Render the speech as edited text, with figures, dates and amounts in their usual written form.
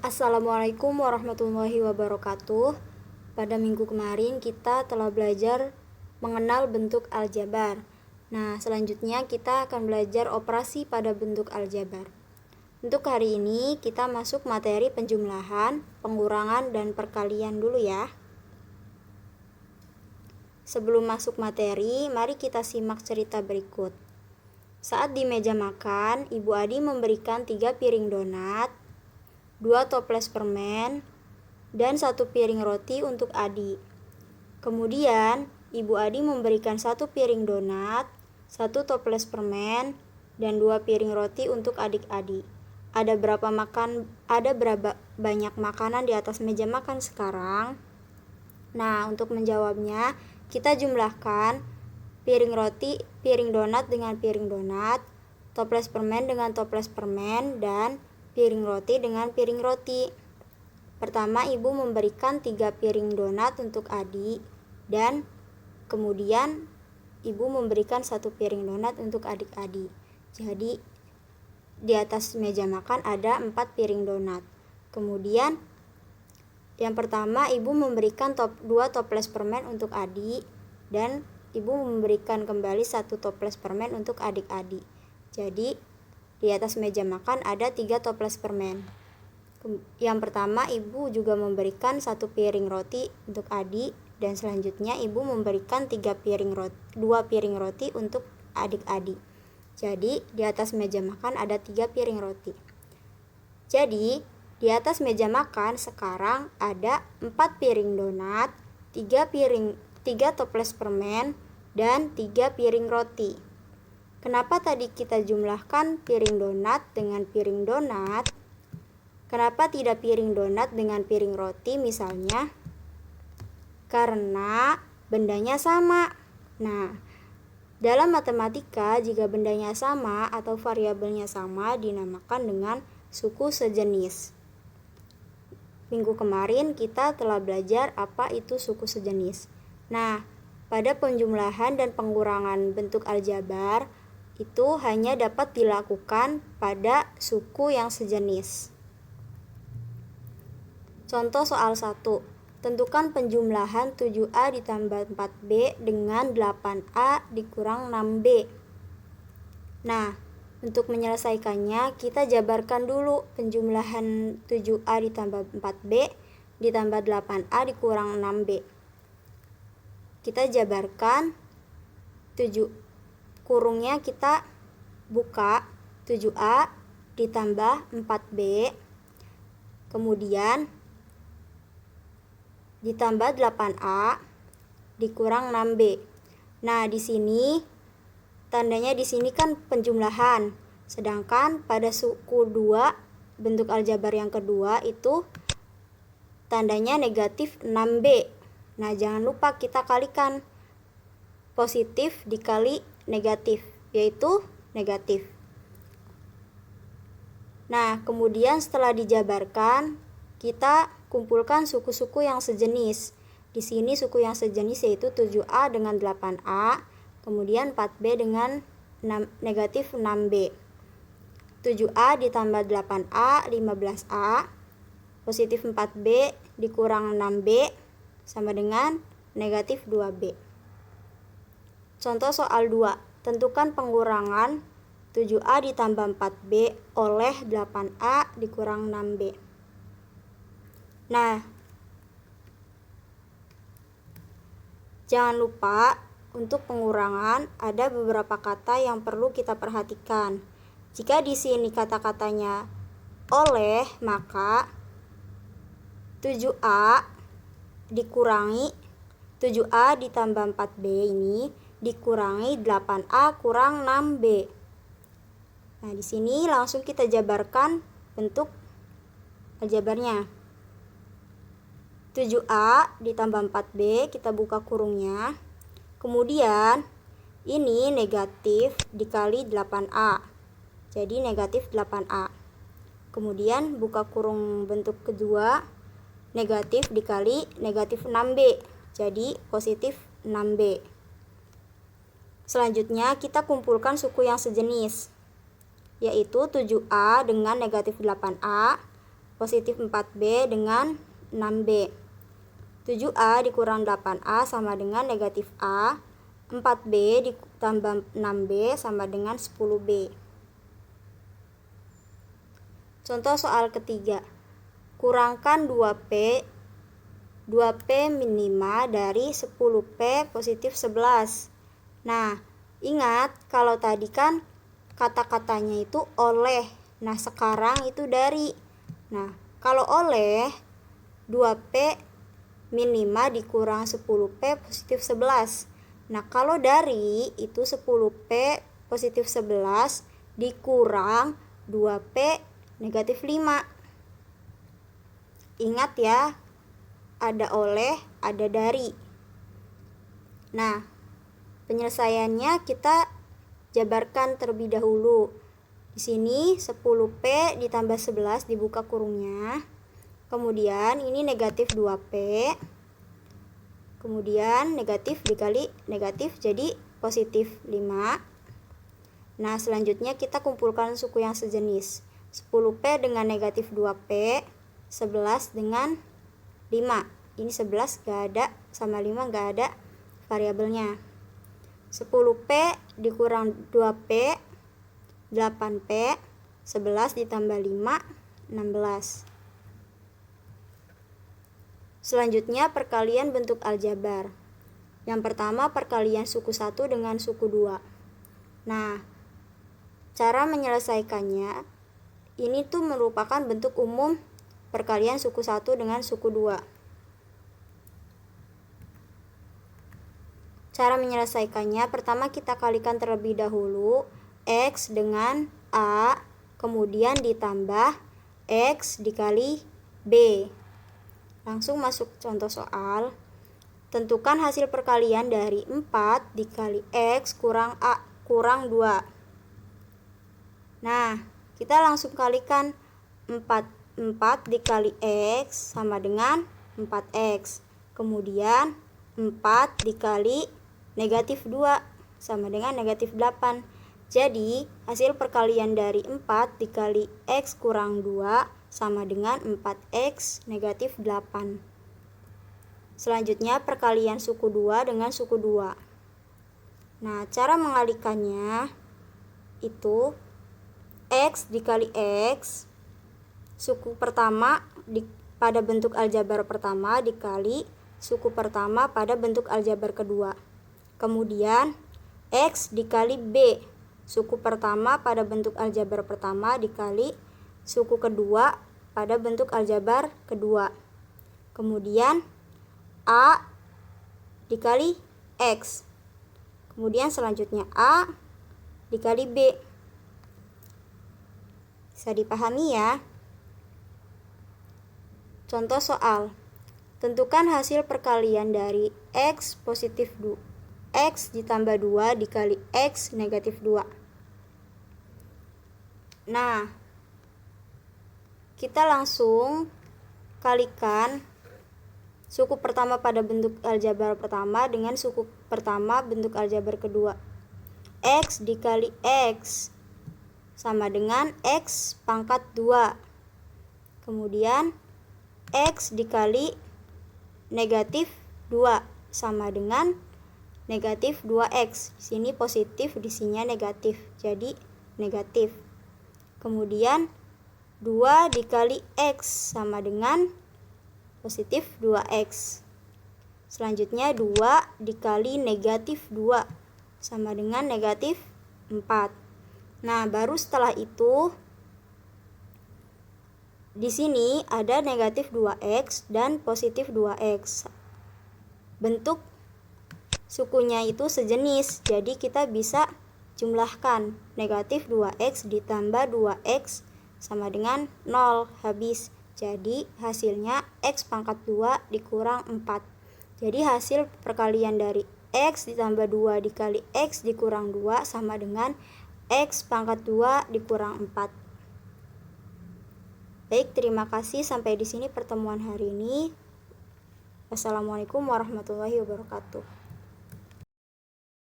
Assalamualaikum warahmatullahi wabarakatuh. Pada minggu kemarin kita telah belajar mengenal bentuk aljabar. Nah, selanjutnya kita akan belajar operasi pada bentuk aljabar. Untuk hari ini kita masuk materi penjumlahan, pengurangan, dan perkalian dulu ya. Sebelum masuk materi, mari kita simak cerita berikut. Saat di meja makan, Ibu Adi memberikan 3 piring donat, 2 toples permen, dan 1 piring roti untuk Adi. Kemudian, Ibu Adi memberikan 1 piring donat, 1 toples permen, dan 2 piring roti untuk adik Adi. Ada berapa banyak makanan di atas meja makan sekarang? Nah, untuk menjawabnya, kita jumlahkan piring roti, piring donat dengan piring donat, toples permen dengan toples permen, dan piring roti dengan piring roti. Pertama, Ibu memberikan 3 piring donat untuk Adi, dan kemudian Ibu memberikan 1 piring donat untuk adik Adi. Jadi di atas meja makan ada 4 piring donat. Kemudian yang pertama, Ibu memberikan 2 toples permen untuk Adi, dan Ibu memberikan kembali 1 toples permen untuk adik Adi. Jadi di atas meja makan ada 3 toples permen. Yang pertama, Ibu juga memberikan 1 piring roti untuk Adi, dan selanjutnya Ibu memberikan 2 piring roti untuk adik Adi. Jadi di atas meja makan ada 3 piring roti. Jadi di atas meja makan sekarang ada 4 piring donat, 3 toples permen, dan 3 piring roti. Kenapa tadi kita jumlahkan piring donat dengan piring donat? Kenapa tidak piring donat dengan piring roti misalnya? Karena bendanya sama. Nah, dalam matematika jika bendanya sama atau variabelnya sama dinamakan dengan suku sejenis. Minggu kemarin kita telah belajar apa itu suku sejenis. Nah, pada penjumlahan dan pengurangan bentuk aljabar itu hanya dapat dilakukan pada suku yang sejenis. Contoh soal 1. Tentukan penjumlahan 7A ditambah 4B dengan 8A dikurang 6B. Nah, untuk menyelesaikannya kita jabarkan dulu penjumlahan 7A ditambah 4B ditambah 8A dikurang 6B. Kita jabarkan 7 kurungnya kita buka, 7A ditambah 4B, kemudian ditambah 8A dikurang 6B. Nah, di sini tandanya di sini kan penjumlahan. Sedangkan pada suku 2 bentuk aljabar yang kedua itu tandanya negatif 6B. Nah, jangan lupa kita kalikan positif dikali negatif, yaitu negatif. Nah, kemudian setelah dijabarkan, kita kumpulkan suku-suku yang sejenis. Di sini suku yang sejenis yaitu 7A dengan 8A, kemudian 4B dengan negatif 6B. 7A ditambah 8A, 15A, positif 4B dikurang 6B, sama dengan negatif 2B. Contoh soal 2. Tentukan pengurangan 7A ditambah 4B oleh 8A dikurang 6B. Nah, jangan lupa untuk pengurangan ada beberapa kata yang perlu kita perhatikan. Jika di sini kata-katanya oleh, maka 7A dikurangi 7A ditambah 4B ini dikurangi 8A kurang 6B. Nah, di sini langsung kita jabarkan bentuk aljabarnya. 7A ditambah 4B, kita buka kurungnya. Kemudian ini negatif dikali 8A. Jadi negatif 8A. Kemudian buka kurung bentuk kedua, negatif dikali negatif 6B. Jadi positif 6B. Selanjutnya kita kumpulkan suku yang sejenis, yaitu 7A dengan negatif 8A, positif 4B dengan 6B. 7A dikurang 8A sama dengan negatif A. 4B ditambah 6B sama dengan 10B. Contoh soal ketiga. Kurangkan 2P min 5 dari 10P positif 11. Nah, ingat kalau tadi kan kata-katanya itu oleh. Nah, sekarang itu dari. Nah, kalau oleh 2P min 5 dikurang 10P positif 11. Nah, kalau dari itu 10P positif 11 dikurang 2P negatif 5. Ingat ya, ada oleh, ada dari. Nah, penyelesaiannya kita jabarkan terlebih dahulu. Di sini 10P ditambah 11 dibuka kurungnya. Kemudian ini negatif 2P. Kemudian negatif dikali negatif jadi positif 5. Nah, selanjutnya kita kumpulkan suku yang sejenis. 10P dengan negatif 2P, 11 dengan 5. Ini 11 gak ada, sama 5 gak ada variabelnya. 10P dikurang 2P, 8P, 11 ditambah 5, 16. Selanjutnya perkalian bentuk aljabar. Yang pertama perkalian suku 1 dengan suku 2. Nah, cara menyelesaikannya ini tuh merupakan bentuk umum perkalian suku 1 dengan suku 2. Cara menyelesaikannya, pertama kita kalikan terlebih dahulu X dengan A, kemudian ditambah X dikali B. Langsung masuk contoh soal. Tentukan hasil perkalian dari 4 dikali X kurang A kurang 2. Nah, kita langsung kalikan 4 dikali X sama dengan 4X. Kemudian 4 dikali negatif 2 sama dengan negatif 8. Jadi, hasil perkalian dari 4 dikali X kurang 2 sama dengan 4X negatif 8. Selanjutnya, perkalian suku 2 dengan suku 2. Nah, cara mengalikannya itu X dikali X, suku pertama pada bentuk aljabar pertama dikali suku pertama pada bentuk aljabar kedua. Kemudian, X dikali B, suku pertama pada bentuk aljabar pertama dikali suku kedua pada bentuk aljabar kedua. Kemudian A dikali X. Kemudian selanjutnya A dikali B. Bisa dipahami ya? Contoh soal. Tentukan hasil perkalian dari X positif 2. X ditambah 2 dikali X negatif 2. Nah, kita langsung kalikan suku pertama pada bentuk aljabar pertama dengan suku pertama bentuk aljabar kedua. X dikali X sama dengan X pangkat 2. Kemudian X dikali negatif 2 sama dengan negatif 2X. Di sini positif, di sini negatif. Jadi negatif. Kemudian 2 dikali X sama dengan positif 2X. Selanjutnya 2 dikali negatif 2 sama dengan negatif 4. Nah, baru setelah itu di sini ada negatif 2X dan positif 2X. Bentuk sukunya itu sejenis, jadi kita bisa jumlahkan. Negatif 2X ditambah 2X sama dengan 0, habis. Jadi hasilnya X pangkat 2 dikurang 4. Jadi hasil perkalian dari X ditambah 2 dikali X dikurang 2 sama dengan X pangkat 2 dikurang 4. Baik, terima kasih. Sampai di sini pertemuan hari ini. Wassalamualaikum warahmatullahi wabarakatuh.